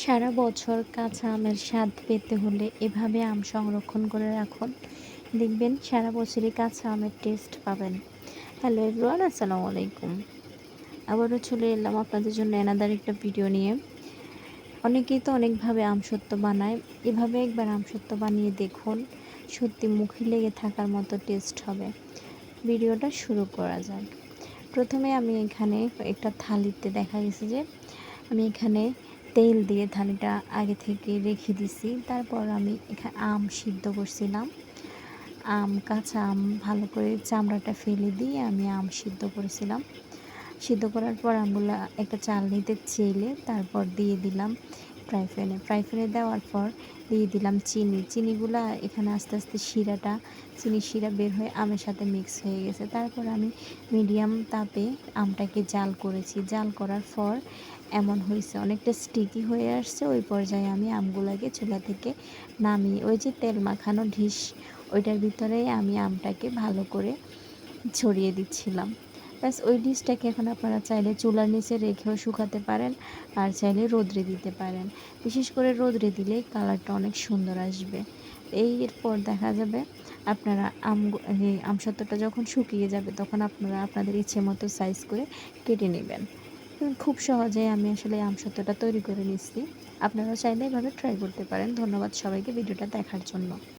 সারা বছর কাঁচা আমের স্বাদ পেতে হলে এভাবে আম সংরক্ষণ করে রাখুন। দেখবেন সারা বছরই কাঁচা আমের টেস্ট পাবেন। হ্যালো এভরিওয়ান, আসসালামু আলাইকুম। আবারও চলে এলাম আপনাদের জন্য অ্যানাদার একটা ভিডিও নিয়ে। অনেকেই তো অনেকভাবে আমসত্ত্ব বানায়। এভাবে একবার আমসত্ত্ব বানিয়ে দেখুন, সত্যি মুখে লেগে থাকার মতো টেস্ট হবে। ভিডিওটা শুরু করা যাক। প্রথমে আমি এখানে একটা থালিতে দেখা গেছে যে আমি এখানে তেল দিয়ে থালিটা আগে থেকে রেখে দিছি। তারপর আমি এখানে আম সিদ্ধ করছিলাম। কাঁচা আম ভালো করে চামড়াটা ফেলে দিয়ে আমি আম সিদ্ধ করেছিলাম। সিদ্ধ করার পর আমগুলা একটা চালনিতে চেলে তারপর দিয়ে দিলাম ফ্রাই প্যানে দেওয়ার পর দিয়ে দিলাম চিনিগুলা এখানে আস্তে আস্তে চিনির শিরা বের হয়ে আমের সাথে মিক্স হয়ে গেছে। তারপর আমি মিডিয়াম তাপে আমটাকে জাল করেছি। জাল করার পর এমন হয়েছে, অনেকটা স্টিকি হয়ে আসছে। ওই পর্যায়ে আমি আমগুলাকে চুলা থেকে নামিয়ে ওই যে তেল মাখানো ডিশ, ওইটার ভিতরেই আমি আমটাকে ভালো করে ছড়িয়ে দিচ্ছিলাম। ব্যাস, ওই ডিশটাকে এখন আপনারা চাইলে চুলার নিচে রেখেও শুকাতে পারেন, আর চাইলে রোদ্রে দিতে পারেন। বিশেষ করে রোদ্রে দিলে কালারটা অনেক সুন্দর আসবে। এরপর দেখা যাবে আপনারা এই আমসত্ত্বটা যখন শুকিয়ে যাবে তখন আপনারা আপনাদের ইচ্ছে মতো সাইজ করে কেটে নেবেন। খুব সহজেই আমি আসলে আমসত্ত্বটা তৈরি করে নিচ্ছি। আপনারা চাইলে এভাবে ট্রাই করতে পারেন। ধন্যবাদ সবাইকে ভিডিওটা দেখার জন্য।